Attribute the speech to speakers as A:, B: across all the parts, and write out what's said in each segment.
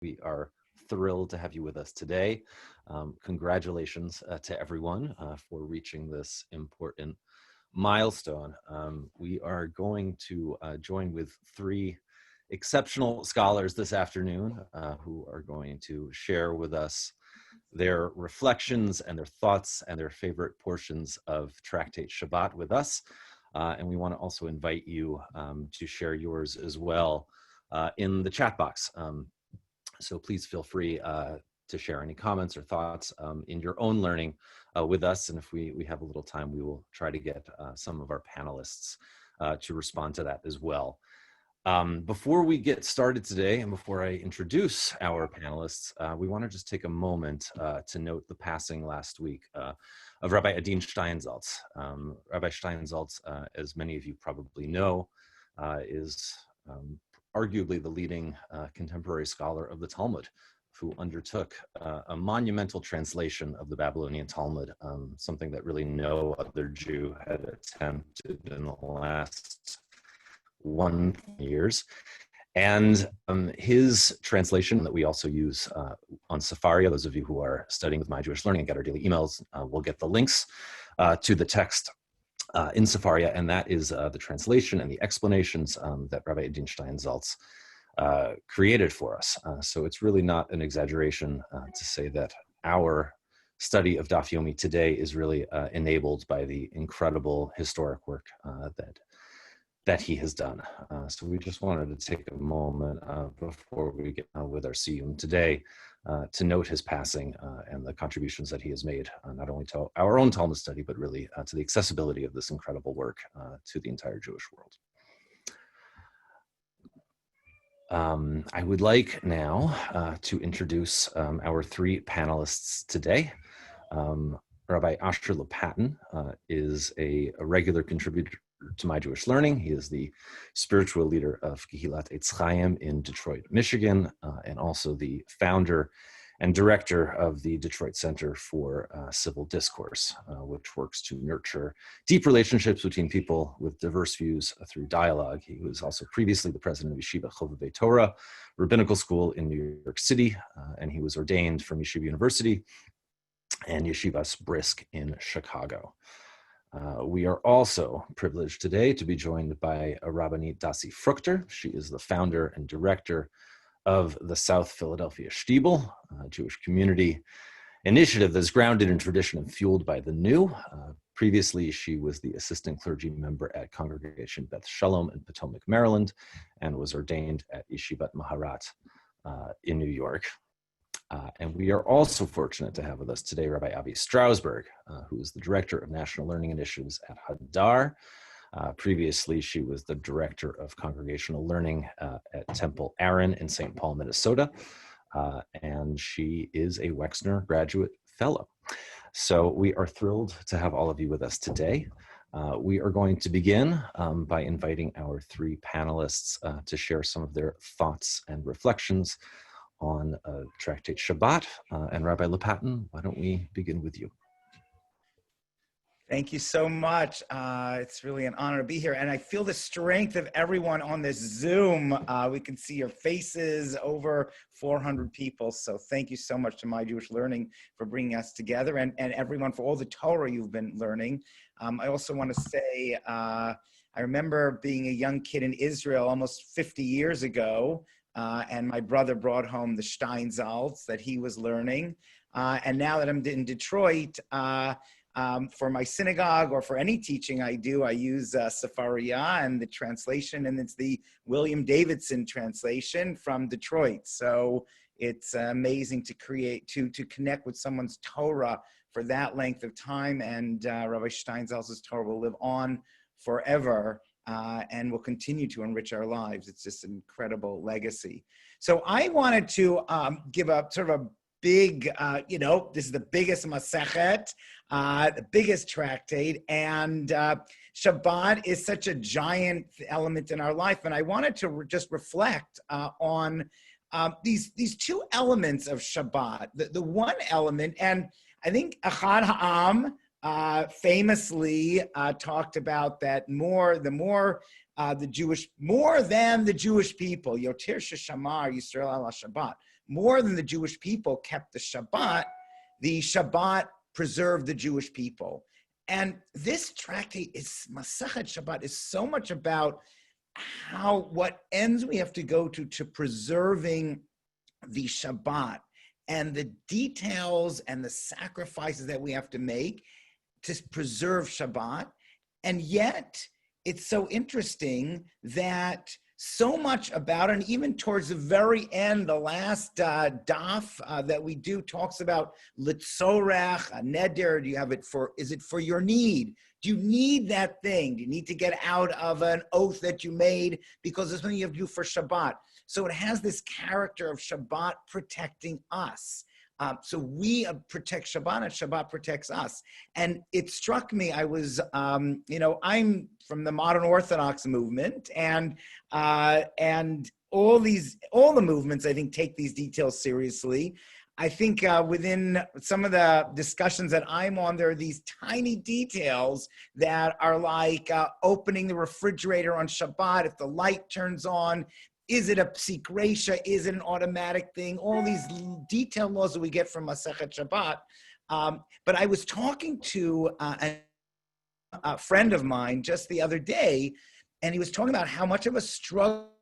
A: We are thrilled to have you with us today. Congratulations to everyone for reaching this important milestone. We are going to join with three exceptional scholars this afternoon who are going to share with us their reflections and their thoughts and their favorite portions of Tractate Shabbat with us. And we want to also invite you to share yours as well in the chat box. So please feel free to share any comments or thoughts in your own learning with us. And if we have a little time, we will try to get some of our panelists to respond to that as well. Before we get started today, and before I introduce our panelists, we want to just take a moment to note the passing last week of Rabbi Adin Steinsaltz. Rabbi Steinsaltz, as many of you probably know, is arguably the leading contemporary scholar of the Talmud, who undertook a monumental translation of the Babylonian Talmud, something that really no other Jew had attempted in the last 1 years. And his translation that we also use on Sefaria, those of you who are studying with My Jewish Learning and get our daily emails, will get the links to the text in Sefaria, and that is the translation and the explanations that Rabbi Adin Steinsaltz created for us. So it's really not an exaggeration to say that our study of Daf Yomi today is really enabled by the incredible historic work that he has done. So we just wanted to take a moment before we get with our Siyyum today to note his passing and the contributions that he has made, not only to our own Talmud study, but really to the accessibility of this incredible work to the entire Jewish world. I would like now to introduce our three panelists today. Rabbi Asher Lopatin is a regular contributor to My Jewish Learning. He is the spiritual leader of Kehilat Eitz Chaim in Detroit, Michigan, and also the founder and director of the Detroit Center for Civil Discourse, which works to nurture deep relationships between people with diverse views through dialogue. He was also previously the president of Yeshiva Chovevei Torah Rabbinical School in New York City, and he was ordained from Yeshiva University and Yeshivas Brisk in Chicago. We are also privileged today to be joined by Rabbanit Dasi Fruchter. She is the founder and director of the South Philadelphia Shtibel, a Jewish community initiative that's grounded in tradition and fueled by the new. Previously, she was the assistant clergy member at Congregation Beth Shalom in Potomac, Maryland, and was ordained at Yeshivat Maharat in New York. And we are also fortunate to have with us today Rabbi Avi Strausberg, who is the Director of National Learning Initiatives at Hadar. Previously, she was the Director of Congregational Learning at Temple Aaron in St. Paul, Minnesota, and she is a Wexner Graduate Fellow. So we are thrilled to have all of you with us today. We are going to begin by inviting our three panelists to share some of their thoughts and reflections on Tractate Shabbat. And Rabbi Lopatin, why don't we begin with you?
B: Thank you so much. It's really an honor to be here. And I feel the strength of everyone on this Zoom. We can see your faces, over 400 people. So thank you so much to My Jewish Learning for bringing us together, and everyone for all the Torah you've been learning. I also want to say, I remember being a young kid in Israel almost 50 years ago, and my brother brought home the Steinsaltz that he was learning. And now that I'm in Detroit, for my synagogue or for any teaching I do, I use Sefaria and the translation, and it's the William Davidson translation from Detroit. So it's amazing to connect with someone's Torah for that length of time, and Rabbi Steinsaltz's Torah will live on forever. And will continue to enrich our lives. It's just an incredible legacy. So I wanted to give a sort of a big, this is the biggest Masechet, the biggest tractate, and Shabbat is such a giant element in our life. And I wanted to just reflect on these two elements of Shabbat. The one element, and I think Echad Ha'am famously talked about that more than the Jewish people, Yoter Sheshamar Yisrael ala Shabbat, more than the Jewish people kept the Shabbat preserved the Jewish people. And this tractate is Masechet Shabbat is so much about what ends we have to go to preserving the Shabbat and the details and the sacrifices that we have to make to preserve Shabbat. And yet it's so interesting that so much about, and even towards the very end, the last daf that we do talks about litzorech, a neder. Do you have it for, is it for your need? Do you need that thing? Do you need to get out of an oath that you made because it's something you have to do for Shabbat? So it has this character of Shabbat protecting us. So we protect Shabbat and Shabbat protects us. And it struck me, I was, I'm from the modern Orthodox movement, and all the movements, I think, take these details seriously. I think within some of the discussions that I'm on, there are these tiny details that are like opening the refrigerator on Shabbat. If the light turns on, is it a psik reisha? Is it an automatic thing? All these detailed laws that we get from Masechet Shabbat. But I was talking to a friend of mine just the other day, and he was talking about how much of a struggle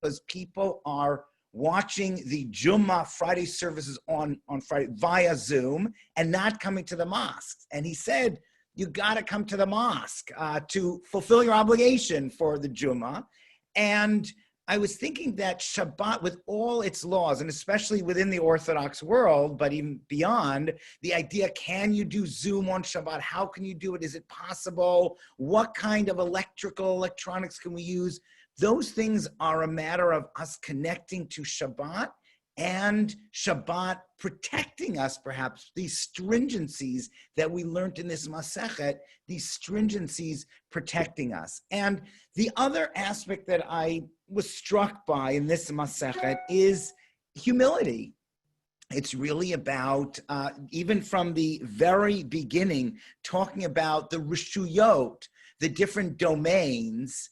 B: because people are watching the Jummah Friday services on Friday via Zoom and not coming to the mosques. And he said, you got to come to the mosque to fulfill your obligation for the Jummah. And I was thinking that Shabbat, with all its laws, and especially within the Orthodox world, but even beyond, the idea, can you do Zoom on Shabbat? How can you do it? Is it possible? What kind of electronics can we use? Those things are a matter of us connecting to Shabbat and Shabbat protecting us, perhaps, these stringencies that we learned in this Masechet, these stringencies protecting us. And the other aspect that I was struck by in this Masechet is humility. It's really about, even from the very beginning, talking about the reshuyot, the different domains.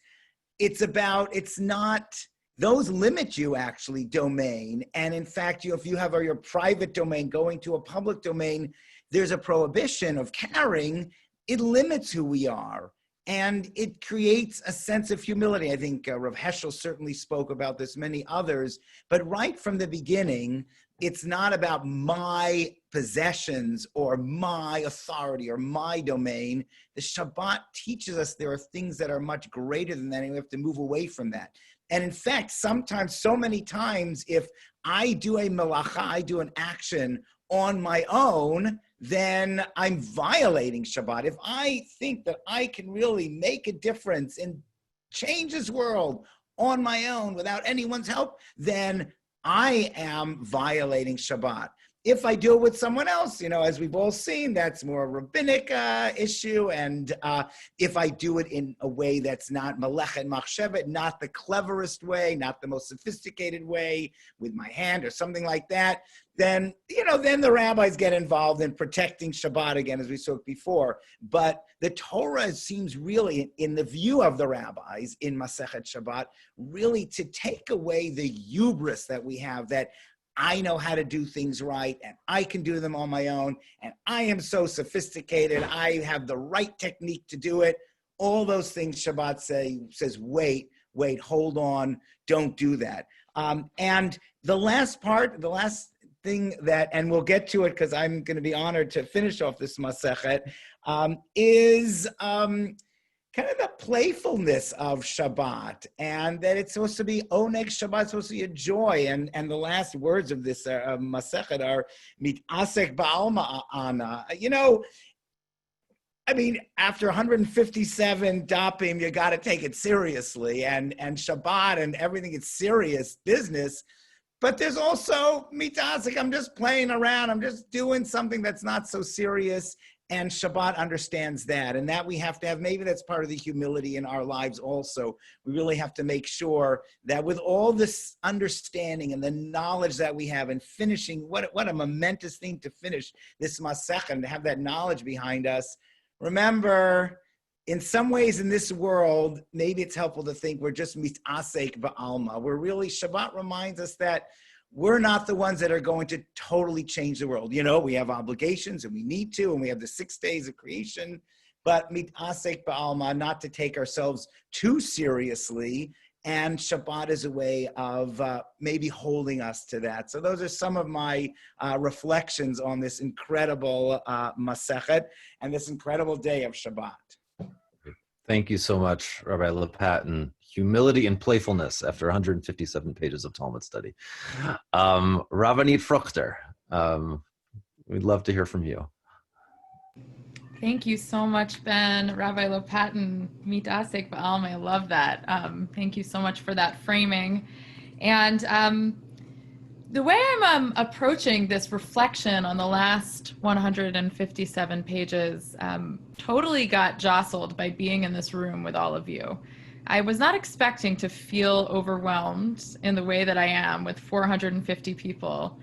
B: It's not, those limit you actually, domain. And in fact, if you have your private domain going to a public domain, there's a prohibition of carrying. It limits who we are. And it creates a sense of humility. I think Rav Heschel certainly spoke about this, many others. But right from the beginning, it's not about my possessions or my authority or my domain. The Shabbat teaches us there are things that are much greater than that, and we have to move away from that. And in fact, sometimes, so many times, if I do a melacha, I do an action on my own, then I'm violating Shabbat. If I think that I can really make a difference and change this world on my own without anyone's help, then I am violating Shabbat. If I do it with someone else, as we've all seen, that's more a rabbinic issue. And if I do it in a way that's not melechet machshevet, not the cleverest way, not the most sophisticated way, with my hand or something like that, then the rabbis get involved in protecting Shabbat again, as we spoke before. But the Torah seems really, in the view of the rabbis in Masechet Shabbat, really to take away the hubris that we have, that I know how to do things right, and I can do them on my own, and I am so sophisticated, I have the right technique to do it. All those things Shabbat says, wait, hold on, don't do that. And the last thing that, and we'll get to it because I'm going to be honored to finish off this Masechet, is kind of the playfulness of Shabbat, and that it's supposed to be oneg Shabbat, it's supposed to be a joy. And the last words of this Masechet are mitasek ba'alma ana. After 157 dapim, you got to take it seriously, and Shabbat and everything, it's serious business. But there's also mitasek, I'm just playing around, I'm just doing something that's not so serious. And Shabbat understands that, and that we have to have, maybe that's part of the humility in our lives also. We really have to make sure that with all this understanding and the knowledge that we have, and finishing, what a momentous thing to finish this Masechet, and to have that knowledge behind us. Remember, in some ways in this world, maybe it's helpful to think we're just mitasek ba'alma. We're really, Shabbat reminds us that we're not the ones that are going to totally change the world. You know, we have obligations and we need to, and we have the 6 days of creation, but mitasek ba'alma, not to take ourselves too seriously. And Shabbat is a way of maybe holding us to that. So those are some of my reflections on this incredible Masechet and this incredible day of Shabbat.
A: Thank you so much, Rabbi Lopatin. Humility and playfulness after 157 pages of Talmud study. Rabbanit Fruchter, we'd love to hear from you.
C: Thank you so much, Ben. Rabbi Lopatin, mitasek ba'alma, I love that. Thank you so much for that framing. And the way I'm approaching this reflection on the last 157 pages totally got jostled by being in this room with all of you. I was not expecting to feel overwhelmed in the way that I am with 450 people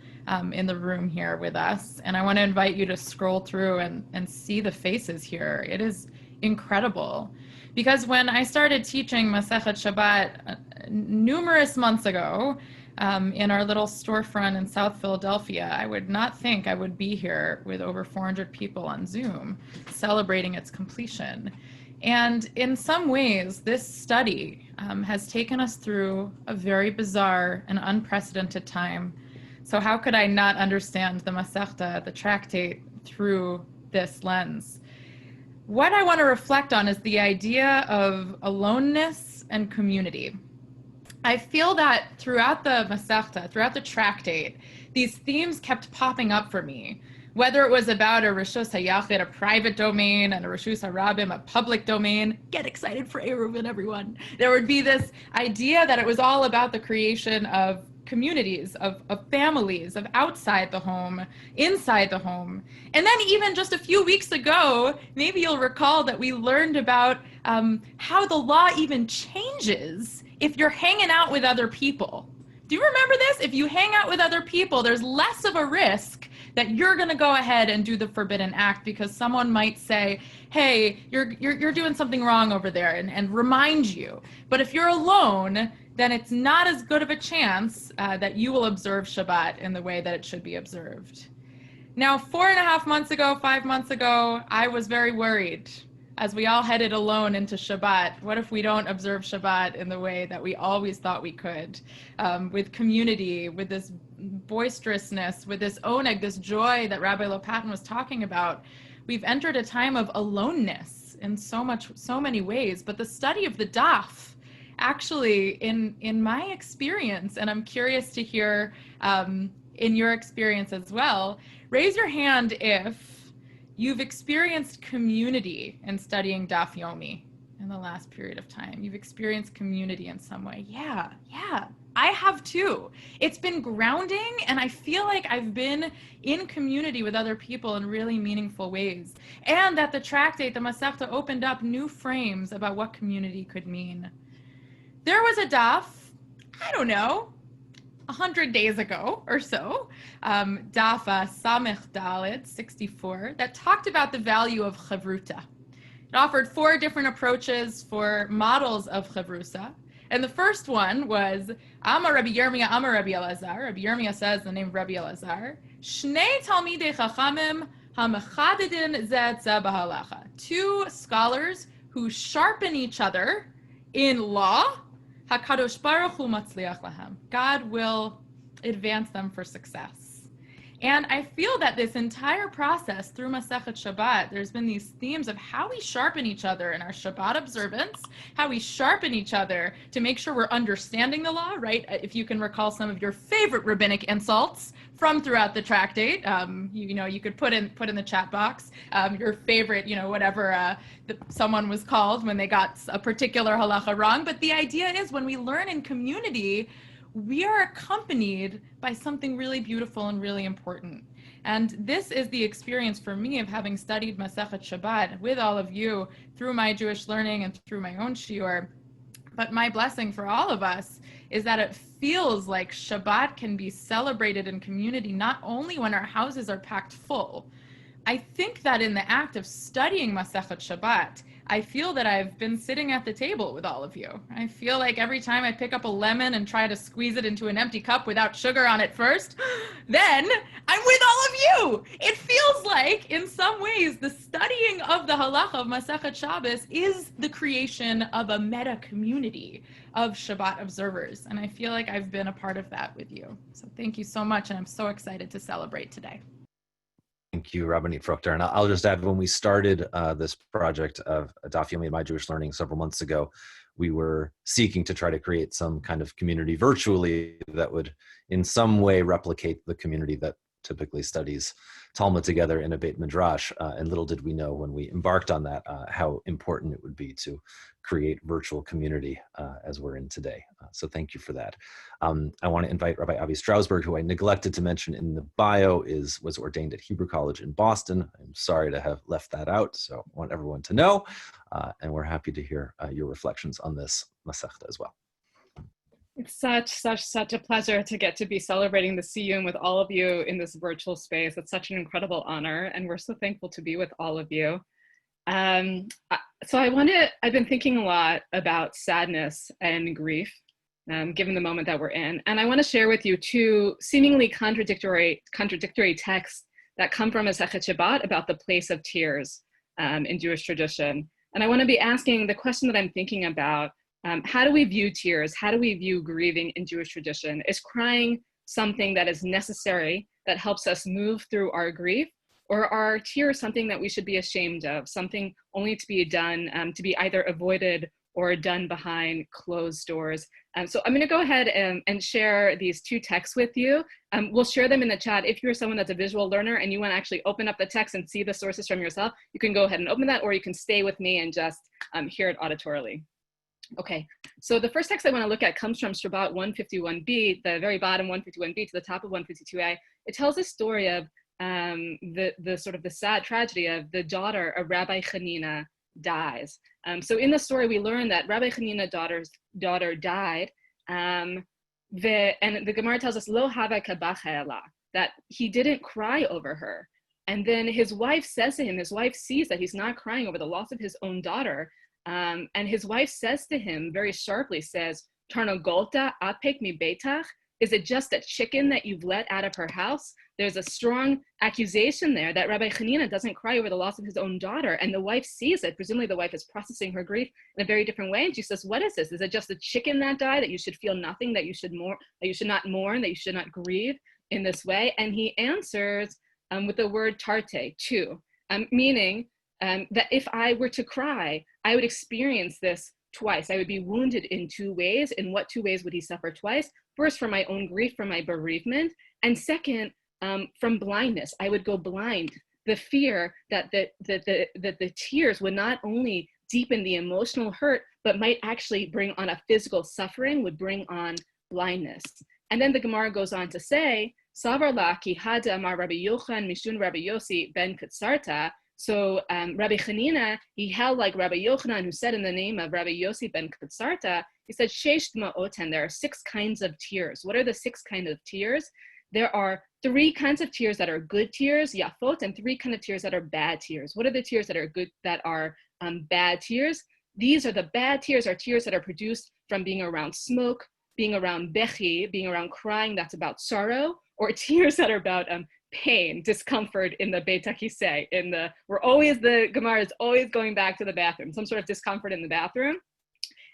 C: in the room here with us. And I want to invite you to scroll through and see the faces here. It is incredible. Because when I started teaching Masechet Shabbat numerous months ago in our little storefront in South Philadelphia, I would not think I would be here with over 400 people on Zoom celebrating its completion. And in some ways, this study has taken us through a very bizarre and unprecedented time. So how could I not understand the Masechta, the tractate, through this lens? What I want to reflect on is the idea of aloneness and community. I feel that throughout the Masechta, throughout the tractate, these themes kept popping up for me. Whether it was about a Rishus HaYachid, a private domain, and a Rishus HaRabim, a public domain. Get excited for Eruvin, everyone. There would be this idea that it was all about the creation of communities, of families, of outside the home, inside the home. And then even just a few weeks ago, maybe you'll recall that we learned about how the law even changes if you're hanging out with other people. Do you remember this? If you hang out with other people, there's less of a risk that you're going to go ahead and do the forbidden act because someone might say, hey, you're doing something wrong over there, and remind you. But if you're alone, then it's not as good of a chance that you will observe Shabbat in the way that it should be observed. Now, 4.5 months ago, 5 months ago, I was very worried as we all headed alone into Shabbat. What if we don't observe Shabbat in the way that we always thought we could, with community, with this boisterousness, with this oneg, this joy that Rabbi Lopatin was talking about? We've entered a time of aloneness in so many ways, but the study of the Daf, actually, in my experience, and I'm curious to hear in your experience as well, raise your hand if you've experienced community in studying Daf Yomi in the last period of time. You've experienced community in some way. Yeah, I have too. It's been grounding, and I feel like I've been in community with other people in really meaningful ways. And that the tractate, the Masechta, opened up new frames about what community could mean. There was a daf, I don't know, 100 days ago or so, daf Samech Daled 64, that talked about the value of chavruta. It offered 4 different approaches for models of chavrusa. And the first one was, Amar Rabbi Yirmiyah, Amar Rabbi Elazar. Rabbi Yirmiyah says the name of Rabbi Elazar. Shnei Talmidei Chachamim HaMechadedin Zeh et Zeh B'Halacha. 2 scholars who sharpen each other in law. HaKadosh Baruch Hu Matzliach Lahem. God will advance them for success. And I feel that this entire process through Masechet Shabbat, there's been these themes of how we sharpen each other in our Shabbat observance, how we sharpen each other to make sure we're understanding the law, right? If you can recall some of your favorite rabbinic insults from throughout the tractate, you could put in the chat box your favorite, whatever someone was called when they got a particular halacha wrong. But the idea is when we learn in community, we are accompanied by something really beautiful and really important. And this is the experience for me of having studied Masechet Shabbat with all of you through my Jewish learning and through my own shiur. But my blessing for all of us is that it feels like Shabbat can be celebrated in community, not only when our houses are packed full, I think that in the act of studying Masechet Shabbat, I feel that I've been sitting at the table with all of you. I feel like every time I pick up a lemon and try to squeeze it into an empty cup without sugar on it first, then I'm with all of you. It feels like, in some ways, the studying of the halacha of Masechet Shabbos is the creation of a meta community of Shabbat observers. And I feel like I've been a part of that with you. So thank you so much. And I'm so excited to celebrate today.
A: Thank you, Rabbanit Fruchter. And I'll just add, when we started this project of Daf Yomi and My Jewish Learning several months ago, we were seeking to try to create some kind of community virtually that would in some way replicate the community that typically studies Talmud together in a Beit Midrash. And little did we know when we embarked on that how important it would be to create virtual community as we're in today. So thank you for that. I want to invite Rabbi Avi Strausberg, who I neglected to mention in the bio, was ordained at Hebrew College in Boston. I'm sorry to have left that out, so I want everyone to know. And we're happy to hear your reflections on this Masechta as well.
D: It's such a pleasure to get to be celebrating the Siyyum with all of you in this virtual space. It's such an incredible honor, and we're so thankful to be with all of you. So I've been thinking a lot about sadness and grief, given the moment that we're in. And I want to share with you two seemingly contradictory texts that come from Masechet Shabbat about the place of tears in Jewish tradition. And I want to be asking the question that I'm thinking about. How do we view tears? How do we view grieving in Jewish tradition? Is crying something that is necessary, that helps us move through our grief? Or are tears something that we should be ashamed of, something only to be done, to be either avoided or done behind closed doors? So I'm going to go ahead and share these two texts with you. We'll share them in the chat. If you're someone that's a visual learner and you want to actually open up the text and see the sources from yourself, you can go ahead and open that, or you can stay with me and just hear it auditorily. Okay, so the first text I want to look at comes from Shabbat 151b, the very bottom 151b to the top of 152a. It tells a story of the sort of the sad tragedy of the daughter of Rabbi Hanina dies. So in the story, we learn that Rabbi Hanina's daughter died, and the Gemara tells us, Lo hava kabacha ela, that he didn't cry over her. And then his wife says to him, his wife sees that he's not crying over the loss of his own daughter, and his wife says to him very sharply, says, Tarnogolta apek mi beitach, is it just a chicken that you've let out of her house? There's a strong accusation there that Rabbi Hanina doesn't cry over the loss of his own daughter, and the wife sees it. Presumably the wife is processing her grief in a very different way, and she says, what is this? Is it just a chicken that died, that you should feel nothing, that you should not mourn, that you should not grieve in this way? And he answers with the word tarte, two, meaning that if I were to cry, I would experience this twice. I would be wounded in two ways. In what two ways would he suffer twice? First, from my own grief, from my bereavement, and second, from blindness. I would go blind. The fear that the tears would not only deepen the emotional hurt, but might actually bring on a physical suffering, would bring on blindness. And then the Gemara goes on to say, Savar la ki hada amar Rabbi Yochanan mishun Rabbi Yossi ben Katsarta. So Rabbi Hanina, he held like Rabbi Yochanan, who said in the name of Rabbi Yossi ben Katsarta, he said, Sheish dma'oten, there are 6 kinds of tears. What are the 6 kinds of tears? There are 3 kinds of tears that are good tears, yafot, and 3 kinds of tears that are bad tears. What are the tears that are good, that are bad tears? These are the bad tears, are tears that are produced from being around smoke, being around bechi, being around crying, that's about sorrow, or tears that are about pain, discomfort in the Beit HaKisei, the Gemara is always going back to the bathroom, some sort of discomfort in the bathroom.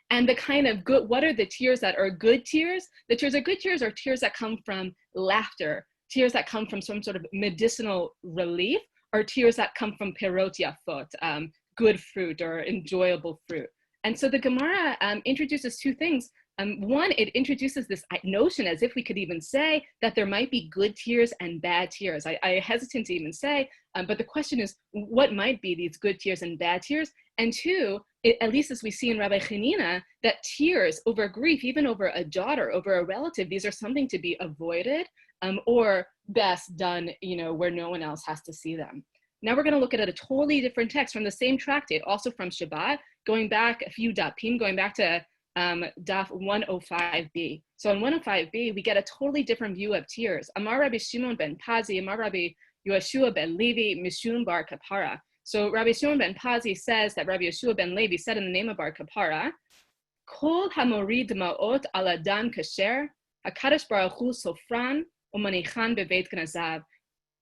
D: And the kind of good, what are the tears that are good tears? The tears that are good tears are tears that come from laughter, tears that come from some sort of medicinal relief, or tears that come from perot yafot, good fruit or enjoyable fruit. And so the Gemara introduces 2 things. One, it introduces this notion, as if we could even say that there might be good tears and bad tears. I hesitate to even say, but the question is, what might be these good tears and bad tears? And 2, at least as we see in Rabbi Hanina, that tears over grief, even over a daughter, over a relative, these are something to be avoided, or best done, where no one else has to see them. Now we're going to look at a totally different text from the same tractate, also from Shabbat, going back a few dapim, going back to Daf 105b. So in 105b, we get a totally different view of tears. Amar Rabbi Shimon ben Pazi, Amar Rabbi Yeshua ben Levi Mishum bar Kapara. So Rabbi Shimon ben Pazi says that Rabbi Yeshua ben Levi said in the name of Bar Kapara, Kol hamorid ma'ot al adam kasher, HaKadosh Baruch Hu sofran u'manichan beveit gnazav.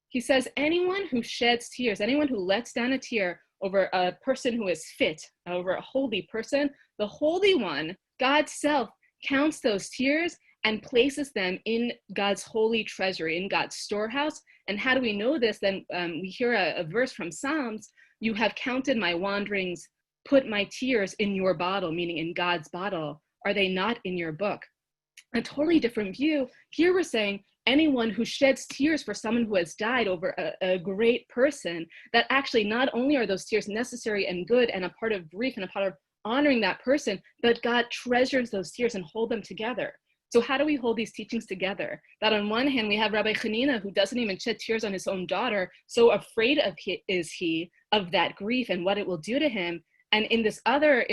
D: He says, anyone who sheds tears, anyone who lets down a tear over a person who is fit, over a holy person, the Holy One, God's self, counts those tears and places them in God's holy treasury, in God's storehouse. And how do we know this? Then we hear a verse from Psalms, you have counted my wanderings, put my tears in your bottle, meaning in God's bottle. Are they not in your book? A totally different view. Here we're saying anyone who sheds tears for someone who has died over a great person, that actually not only are those tears necessary and good and a part of grief and a part of honoring that person, but God treasures those tears and hold them together. So how do we hold these teachings together? That on one hand, we have Rabbi Hanina, who doesn't even shed tears on his own daughter, so afraid is he of that grief and what it will do to him. And in this other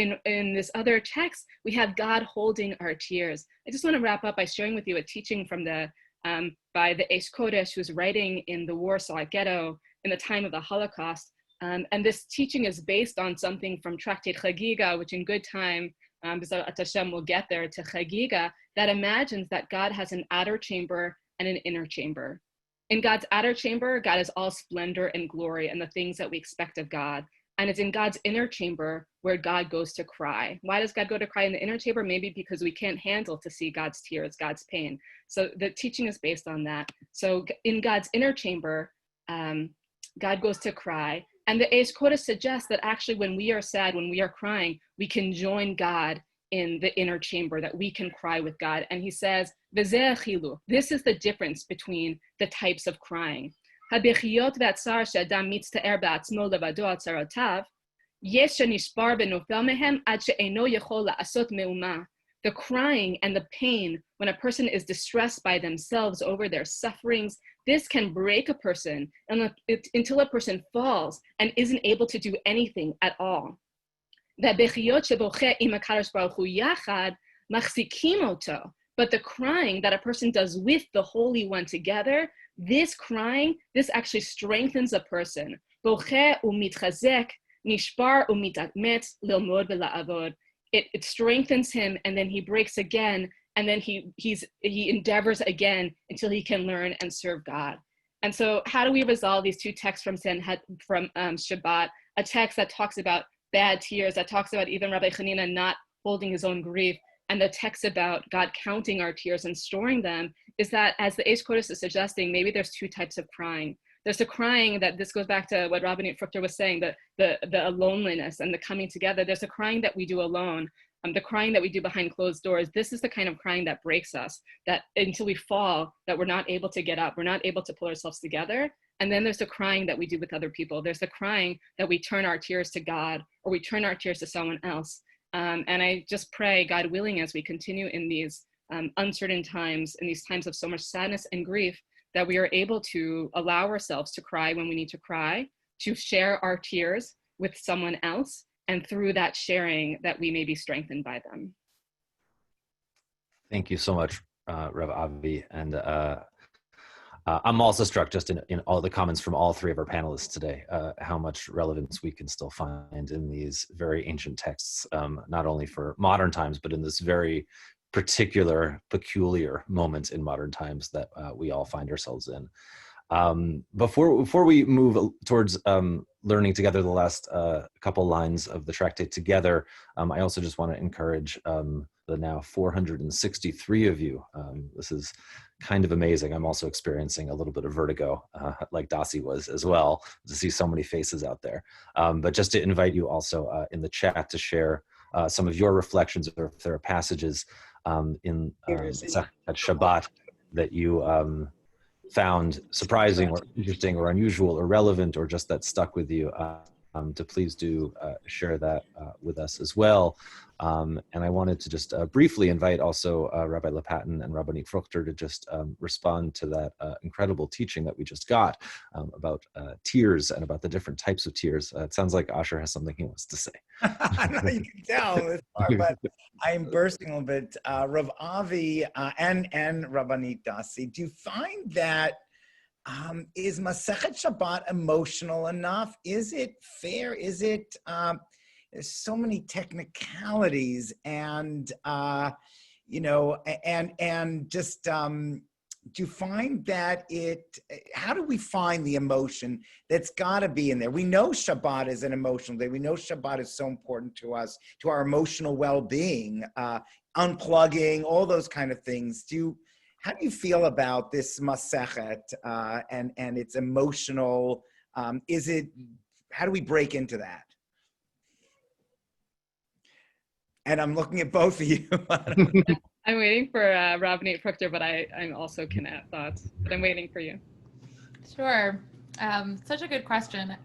D: text, we have God holding our tears. I just want to wrap up by sharing with you a teaching from by the Eish Kodesh, who's writing in the Warsaw Ghetto in the time of the Holocaust. And this teaching is based on something from Tractate Chagiga, which in good time, B'ezrat Hashem, we'll get there, to Chagiga, that imagines that God has an outer chamber and an inner chamber. In God's outer chamber, God is all splendor and glory and the things that we expect of God. And it's in God's inner chamber where God goes to cry. Why does God go to cry in the inner chamber? Maybe because we can't handle to see God's tears, God's pain. So the teaching is based on that. So in God's inner chamber, God goes to cry. And the Eish Kodesh suggests that actually when we are sad, when we are crying, we can join God in the inner chamber, that we can cry with God. And he says, this is the difference between the types of crying. The crying and the pain when a person is distressed by themselves over their sufferings, this can break a person until a person falls and isn't able to do anything at all. But the crying that a person does with the Holy One together, this crying, this actually strengthens a person. It strengthens him, and then he breaks again, and then he endeavors again until he can learn and serve God. And so how do we resolve these two texts from Shabbat? A text that talks about bad tears, that talks about even Rabbi Hanina not holding his own grief, and the text about God counting our tears and storing them, is that, as the Eish Kodesh is suggesting, maybe there's two types of crying. There's the crying that, this goes back to what Rabbanit Fruchter was saying, the loneliness and the coming together. There's the crying that we do alone, the crying that we do behind closed doors. This is the kind of crying that breaks us, that until we fall, that we're not able to get up, we're not able to pull ourselves together. And then there's the crying that we do with other people. There's the crying that we turn our tears to God, or we turn our tears to someone else. And I just pray, God willing, as we continue in these uncertain times, in these times of so much sadness and grief, that we are able to allow ourselves to cry when we need to cry, to share our tears with someone else, and through that sharing, that we may be strengthened by them.
A: Thank you so much, Rabbi Avi. And I'm also struck just in all the comments from all three of our panelists today, how much relevance we can still find in these very ancient texts, not only for modern times, but in this very particular, peculiar moment in modern times that we all find ourselves in. Before we move towards learning together the last couple lines of the tractate together, I also just want to encourage the now 463 of you. This is kind of amazing. I'm also experiencing a little bit of vertigo, like Dasi was as well, to see so many faces out there. But just to invite you also in the chat to share some of your reflections, or if there are passages in Shabbat that you found surprising or interesting or unusual or relevant, or just that stuck with you, to please do share that with us as well. And I wanted to just briefly invite also Rabbi Lopatin and Rabbanit Fruchter to just respond to that incredible teaching that we just got about tears and about the different types of tears. It sounds like Ashter has something he wants to say.
B: I know you can tell this part, but I'm bursting a little bit. Rav Avi and Rabbanit Dasi, do you find that is Masechet Shabbat emotional enough? Is it fair? Is it, there's so many technicalities and, just, do you find that how do we find the emotion that's got to be in there? We know Shabbat is an emotional day. We know Shabbat is so important to us, to our emotional well-being, unplugging, all those kind of things. How do you feel about this Masechet and its emotional, how do we break into that? And I'm looking at both of you.
D: I'm waiting for Rabbanit Fruchter, but I also can add thoughts. But I'm waiting for you.
C: Sure. Such a good question.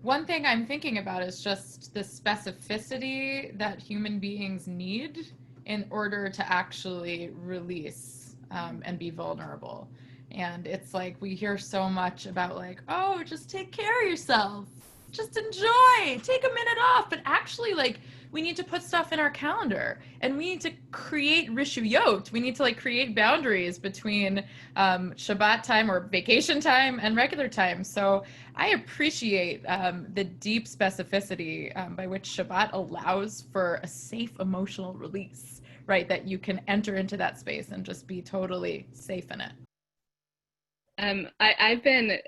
C: One thing I'm thinking about is just the specificity that human beings need in order to actually release and be vulnerable. And it's like we hear so much about like, oh, just take care of yourself. Just enjoy, take a minute off. But actually, like, we need to put stuff in our calendar and we need to create rishuyot. We need to like create boundaries between Shabbat time or vacation time and regular time. So I appreciate the deep specificity by which Shabbat allows for a safe emotional release, right? That you can enter into that space and just be totally safe in it.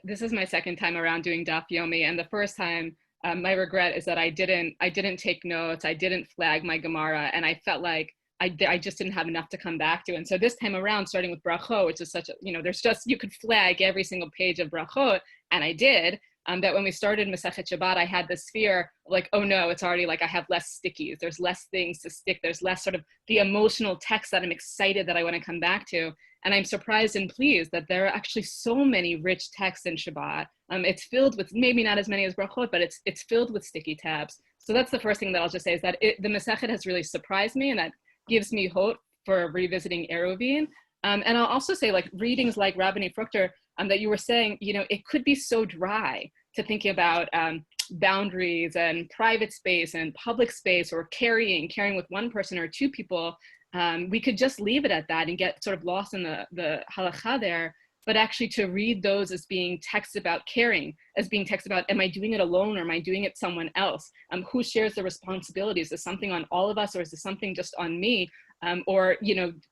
D: This is my second time around doing Daf Yomi, and the first time, my regret is that I didn't take notes, I didn't flag my Gemara, and I felt like I just didn't have enough to come back to. And so this time around, starting with brachot, which is such a, you could flag every single page of brachot, and I did. That when we started Masechet Shabbat, I had this fear of like, oh no, it's already like I have less stickies, there's less things to stick, there's less sort of the emotional text that I'm excited that I want to come back to. And I'm surprised and pleased that there are actually so many rich texts in Shabbat. It's filled with, maybe not as many as brachot, but it's filled with sticky tabs. So that's the first thing that I'll just say is that the Masechet has really surprised me, and that gives me hope for revisiting Eruvin. And I'll also say, like, readings like Rabbanit Fruchter that you were saying, it could be so dry to thinking about boundaries and private space and public space, or caring with one person or two people. We could just leave it at that and get sort of lost in the halakha there, but actually to read those as being texts about caring, as being texts about, am I doing it alone or am I doing it someone else? Who shares the responsibilities? Is this something on all of us, or is this something just on me? Or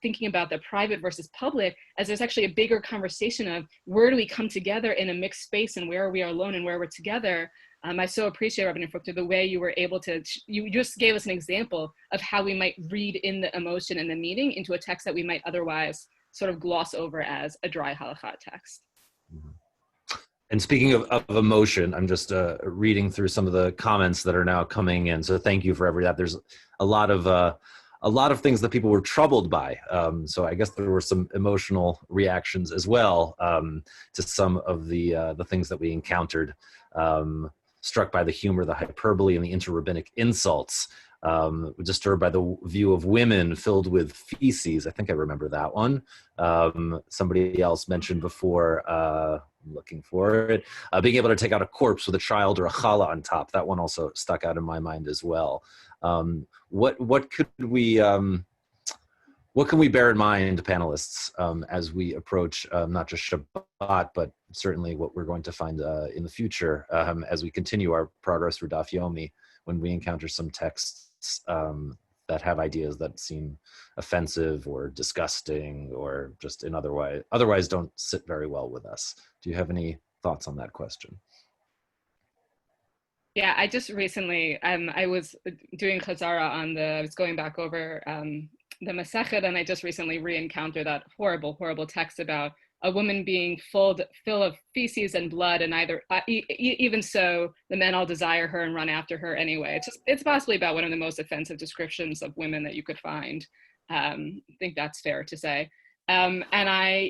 D: thinking about the private versus public, as there's actually a bigger conversation of where do we come together in a mixed space and where we are alone and where we're together. I so appreciate, Rabbanit Fruchter, the way you were able to, you just gave us an example of how we might read in the emotion in the meeting into a text that we might otherwise sort of gloss over as a dry halakha text.
A: And speaking of emotion, I'm just reading through some of the comments that are now coming in. So thank you for that. There's a lot of things that people were troubled by. So I guess there were some emotional reactions as well to some of the things that we encountered. Struck by the humor, the hyperbole, and the inter-rabbinic insults. Disturbed by the view of women filled with feces. I think I remember that one. Somebody else mentioned before, I'm looking for it, being able to take out a corpse with a child or a challah on top. That one also stuck out in my mind as well. What can we bear in mind, panelists, as we approach not just Shabbat, but certainly what we're going to find in the future as we continue our progress through Daf Yomi, when we encounter some texts that have ideas that seem offensive or disgusting or just in otherwise don't sit very well with us. Do you have any thoughts on that question?
D: Yeah, I just recently, I was doing Chazara I was going back over the Masechet, and I just recently re-encountered that horrible, horrible text about a woman being full of feces and blood, and even so, the men all desire her and run after her anyway. It's possibly about one of the most offensive descriptions of women that you could find. I think that's fair to say. And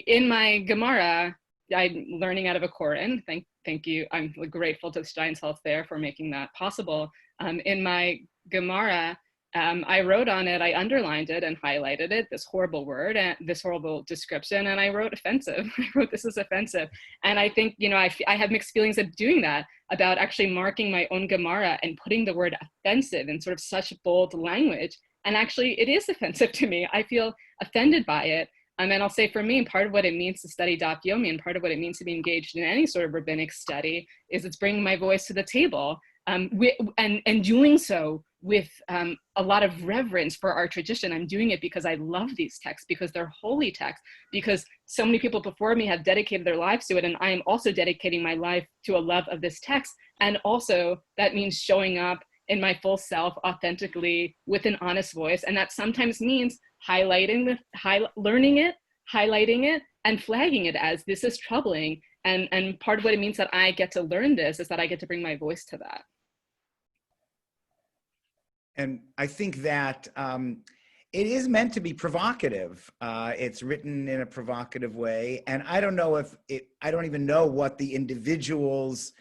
D: in my Gemara, I'm learning out of a Koran. Thank you. I'm grateful to Steinsaltz there for making that possible. In my Gemara, I wrote on it, I underlined it and highlighted it, this horrible word and this horrible description, and I wrote offensive. I wrote, this is offensive. And I think, I have mixed feelings of doing that, about actually marking my own Gemara and putting the word offensive in sort of such bold language. And actually it is offensive to me. I feel offended by it. And I'll say for me, part of what it means to study Daf Yomi and part of what it means to be engaged in any sort of rabbinic study is it's bringing my voice to the table, and doing so with a lot of reverence for our tradition. I'm doing it because I love these texts, because they're holy texts, because so many people before me have dedicated their lives to it, and I am also dedicating my life to a love of this text. And also that means showing up in my full self authentically with an honest voice, and that sometimes means learning it, highlighting it, and flagging it as this is troubling. And part of what it means that I get to learn this is that I get to bring my voice to that.
B: And I think that it is meant to be provocative. It's written in a provocative way. And I don't know I don't even know what the individuals,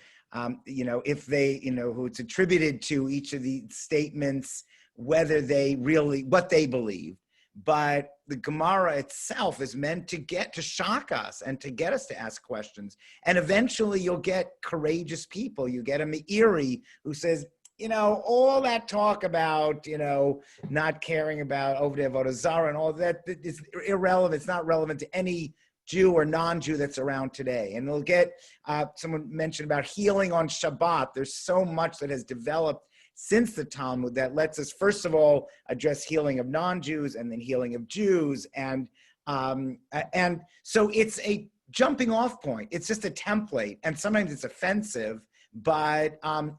B: if they, who it's attributed to each of the statements, whether they really, what they believe. But the Gemara itself is meant to shock us and to get us to ask questions. And eventually you'll get courageous people. You get a Meiri who says, all that talk about, not caring about Ovdei Avodah Zarah and all that is irrelevant. It's not relevant to any Jew or non-Jew that's around today. And we'll get, someone mentioned about healing on Shabbat. There's so much that has developed since the Talmud that lets us, first of all, address healing of non-Jews and then healing of Jews. And so it's a jumping off point. It's just a template. And sometimes it's offensive, but I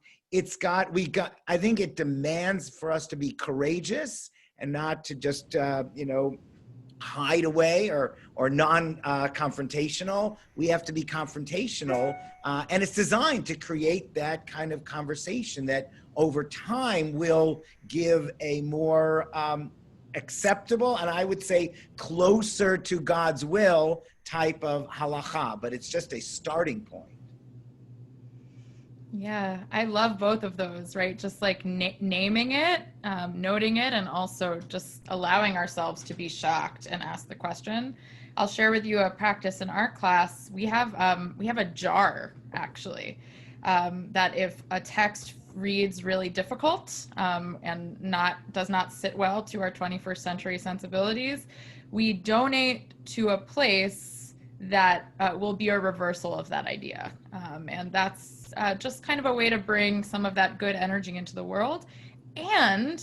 B: think it demands for us to be courageous and not to just, hide away or non-confrontational. We have to be confrontational, and it's designed to create that kind of conversation that over time will give a more acceptable, and I would say closer to God's will type of halacha, but it's just a starting point.
C: Yeah, I love both of those, right? Just like naming it, noting it, and also just allowing ourselves to be shocked and ask the question. I'll share with you a practice in our class. We have a jar, actually, that if a text reads really difficult and does not sit well to our 21st century sensibilities, we donate to a place that will be a reversal of that idea. And that's just kind of a way to bring some of that good energy into the world. And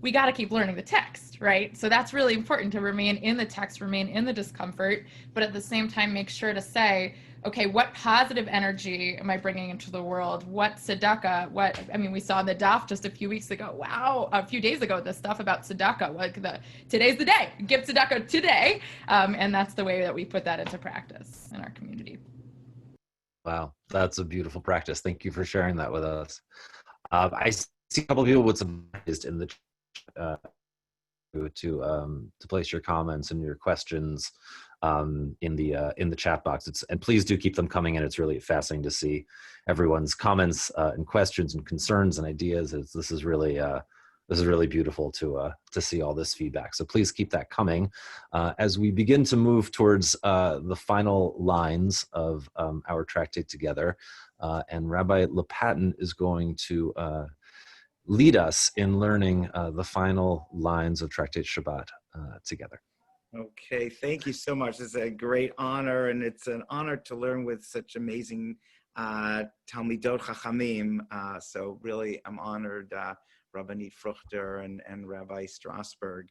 C: we got to keep learning the text, right? So that's really important, to remain in the text, remain in the discomfort, but at the same time, make sure to say, okay, what positive energy am I bringing into the world? What tzedakah? We saw in the Daf just a few days ago, the stuff about tzedakah, today's the day, give tzedakah today. And that's the way that we put that into practice in our community.
A: Wow, that's a beautiful practice. Thank you for sharing that with us. I see a couple of people with some in the to place your comments and your questions in the chat box. And please do keep them coming in. It's really fascinating to see everyone's comments and questions and concerns and ideas. This is really beautiful to see all this feedback. So please keep that coming as we begin to move towards the final lines of our tractate together. And Rabbi Lopatin is going to lead us in learning the final lines of Tractate Shabbat together.
B: Okay, thank you so much. It's a great honor, and it's an honor to learn with such amazing Talmidot Chachamim. So really, I'm honored, Rabbanit Fruchter and Rabbi Strausberg.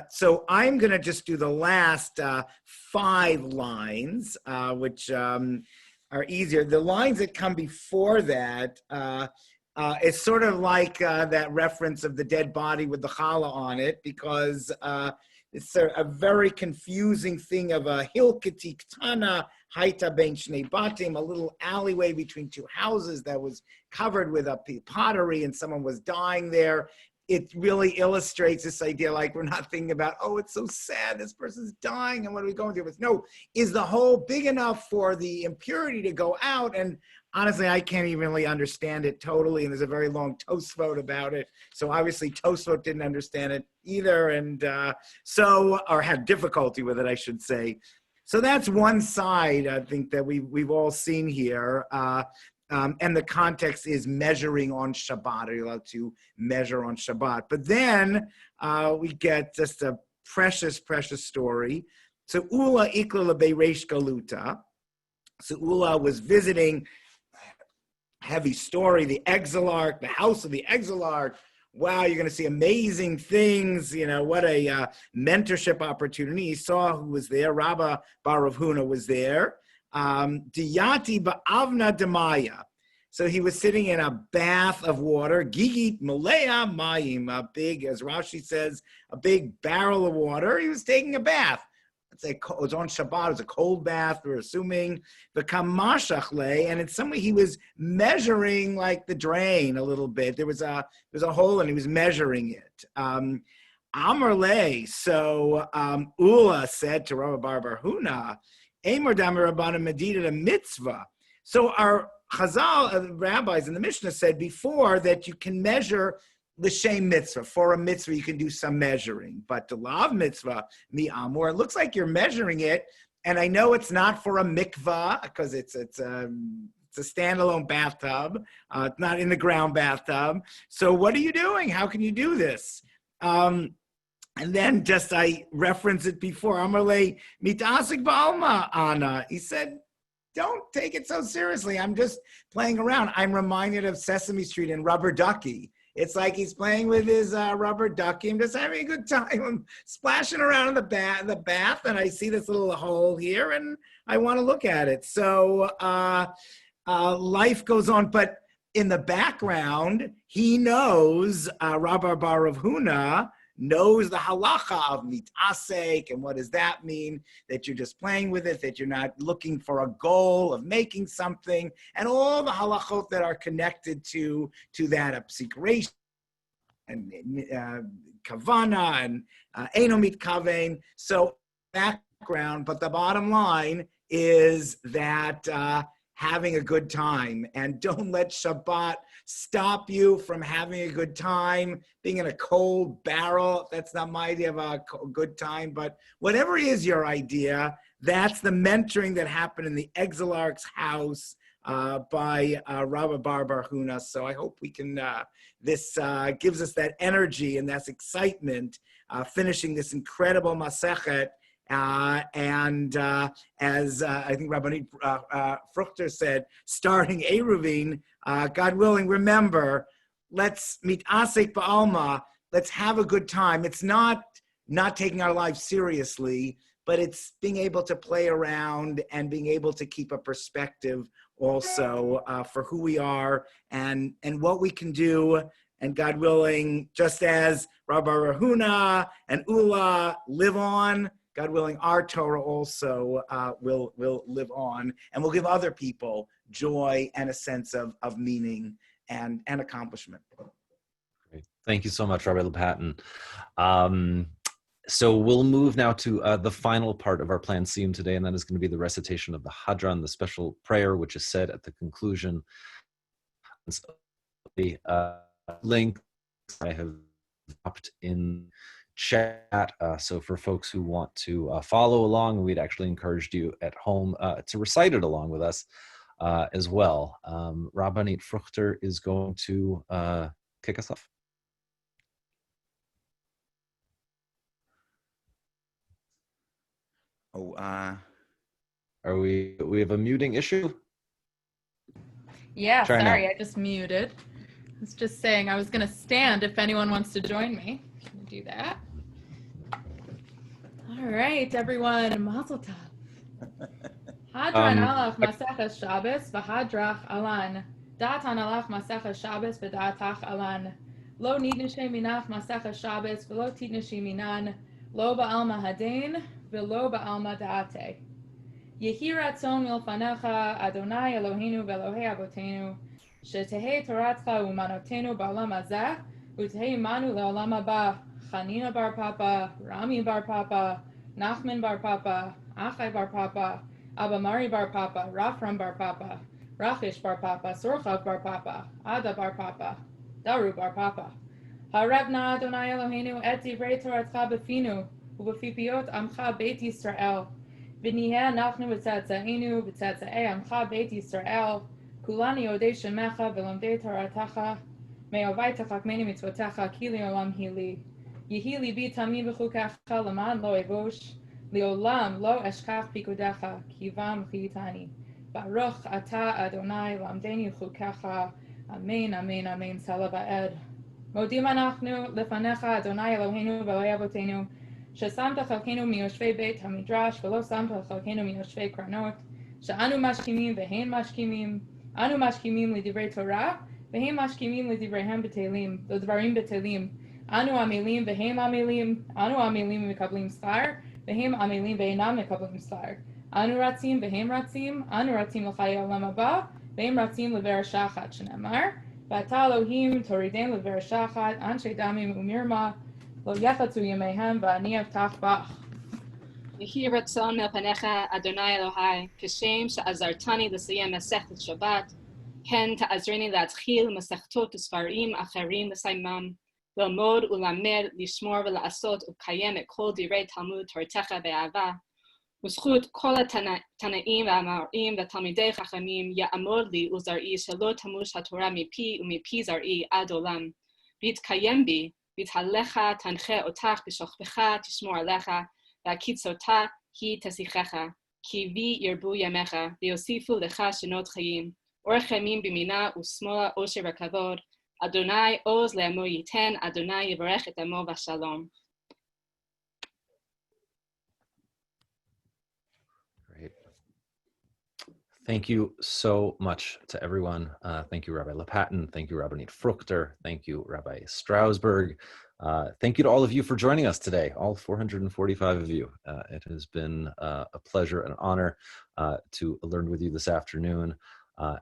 B: So I'm going to just do the last 5 lines, which are easier. The lines that come before that, it's sort of like that reference of the dead body with the challah on it, because it's a very confusing thing of a hilkati ktana haita ben shnei batim, a little alleyway between 2 houses that was covered with a pottery, and someone was dying there. It really illustrates this idea, like, we're not thinking about, oh, it's so sad, this person's dying, and what are we going through? But no, is the hole big enough for the impurity to go out? And honestly, I can't even really understand it totally, and there's a very long Tosfot about it. So obviously Tosfot didn't understand it either, and or had difficulty with it, I should say. So that's one side, I think, that we've all seen here. And the context is measuring on Shabbat. Are you allowed to measure on Shabbat? But then we get just a precious, precious story. So Ula ikla lebereish galuta. So Ula was visiting, heavy story, the exilarch, the house of the exilarch. Wow, you're going to see amazing things. What a mentorship opportunity. He saw who was there. Rabba Bar Rav Huna was there. Diyati ba'avna demaya. So he was sitting in a bath of water. Gigit malaya mayim, a big, as Rashi says, a big barrel of water. He was taking a bath. It was on Shabbat. It was a cold bath, we're assuming. The kamashachle, and in some way he was measuring like the drain a little bit. There was a hole, and he was measuring it. Amarle, so Ula said to Rabbi Bar Huna, Amar Damar Rabbana Medida a mitzvah. So our Chazal, rabbis in the Mishnah said before that you can measure l'shem mitzvah. For a mitzvah, you can do some measuring. But the lav mitzvah, mi amor, it looks like you're measuring it. And I know it's not for a mikvah because it's a standalone bathtub. It's not in the ground bathtub. So what are you doing? How can you do this? And then I referenced it before. Amarle mitasik ba'alma ana. He said, don't take it so seriously. I'm just playing around. I'm reminded of Sesame Street and Rubber Ducky. It's like he's playing with his rubber ducky. I'm just having a good time. I'm splashing around in the bath, and I see this little hole here, and I want to look at it. So life goes on, but in the background, he knows, Rabbi Bar Rav Huna knows the halacha of mitasek, and what does that mean? That you're just playing with it, that you're not looking for a goal of making something, and all the halachot that are connected to that, a psik and kavana and enomit kavein. So background, but the bottom line is that having a good time, and don't let Shabbat stop you from having a good time. Being in a cold barrel, that's not my idea of a good time, but whatever is your idea, that's the mentoring that happened in the exilarch's house by Rabbi Bar Huna. So I hope we can, this gives us that energy and that excitement, finishing this incredible Masechet. And as I think Rabbanit Fruchter said, starting Eruvin, God willing, remember, let's meet Asik Ba'alma, let's have a good time. It's not taking our lives seriously, but it's being able to play around and being able to keep a perspective also for who we are and what we can do. And God willing, just as Rabbi Rahuna and Ula live on, God willing, our Torah also will live on, and will give other people joy and a sense of meaning and accomplishment.
A: Great. Thank you so much, Rabbi Lopatin. So we'll move now to the final part of our planned Siyyum today, and that is going to be the recitation of the Hadran, the special prayer, which is said at the conclusion. The link I have dropped in chat, so for folks who want to follow along, we'd actually encouraged you at home to recite it along with us as well. Rabbanit Fruchter is going to kick us off. We have a muting issue?
C: Yeah,
A: Try
C: sorry,
A: now.
C: I just muted. I was just saying I was going to stand if anyone wants to join me. Can do that. All right, everyone, Mazel Tov. Hadran alach Maseches Shabbos v'hadrach alan. Datan alach Maseches Shabbos v'datach alan. Lo nidnashe minach Maseches Shabbos v'lo tidnashe minan. Lo ba'alma hadain v'lo ba'alma da'ate. Yehi ratzon milfanecha Adonai Eloheinu v'Elohei Avotenu. Shetehei Toratcha u'manotenu ba'olam hazeh u'tehei imanu le'olam haba. Chanina bar Papa, Rami bar Papa, Nachman bar Papa, Achai bar Papa, Abamari bar Papa, Rafram bar Papa, Rachish bar Papa, Sorchav bar Papa, Ada bar Papa, Daru bar Papa. Harevna Adonai Eloheinu et divrei Toratcha befinu, ubefipiot amcha beit Yisrael. V'niheh nachnu b'tzatza'enu, b'tzatza'ei amcha beit Yisrael. Kulani odei shemecha v'lomdei Toratacha. Me'ovai tachakmeni mitzvotecha ki li'olam hili. יהי ליבי תמיד בחוקך למען לא אבוש, לעולם לא אשכח פיקודך, כי בם חייתני. ברוך אתה אדוני למדני חוקך, אמן אמן אמן סלע ועד. מודים אנחנו לפניך אדוני אלוהינו ואלוהי אבותינו, ששמת חלקנו מיושבי בית המדרש ולא שמת חלקנו מיושבי קרנות, שאנו משכימים והן משכימים, אנו משכימים לדברי תורה והם משכימים לדבריהם בטלים, לדברים בטלים, אנו עמלים והם עמלים, אנו עמלים ומקבלים שכר והם עמלים ואינם מקבלים שכר, אנו רצים והם רצים, אנו רצים לחיי העולם הבא והם רצים לבאר שחת, שנאמר ואתה אלוהים תורידם לבאר שחת, אנשי דמים ומרמה, לא יחצו ימיהם ואני אבטח בך.
D: יהי רצון מלפניך, אדוני אלוהי, כשם שעזרתני לסיים מסכת שבת, כן תעזרני להתחיל מסכתות וספרים אחרים לסיימם, ללמוד ולמד, לשמור ולעשות ולקיים את כל דברי תלמוד תורתך באהבה, וזכות כל התנאים והאמוראים ותלמידי חכמים יעמוד לי ולזרעי שלא תמוש התורה מפי ומפי זרעי עד עולם, ויתקיים בי, ותהלך תנחה אותך בשוכבך תשמור עליך, והקיצותה היא תשיחך, כי בי ירבו ימיך, ויוסיפו לך שנות חיים, אורך ימים במינה ושמאלה עושר וכבוד, אדוני עוז לעמו ייתן, אדוני יברך את עמו בשלום.
A: Great. Thank you so much to everyone. Thank you, Rabbi Lopatin. Thank you, Rabbanit Fruchter. Thank you, Rabbi Strausberg. Thank you to all of you for joining us today, all 445 of you. It has been a pleasure and honor to learn with you this afternoon.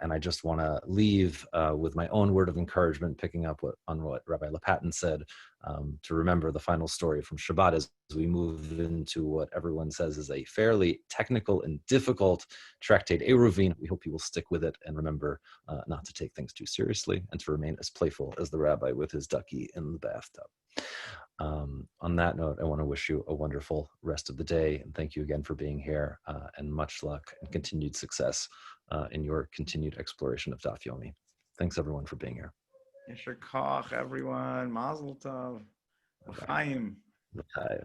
A: And I just want to leave with my own word of encouragement, picking up on what Rabbi Lopatin said, to remember the final story from Shabbat as we move into what everyone says is a fairly technical and difficult Tractate Eruvin. We hope you will stick with it and remember not to take things too seriously and to remain as playful as the rabbi with his ducky in the bathtub. On that note, I want to wish you a wonderful rest of the day. And thank you again for being here, and much luck and continued success in your continued exploration of Daf Yomi. Thanks everyone for being here.
B: Yesher koch, everyone. Mazel tov. L'chaim.
A: Bye.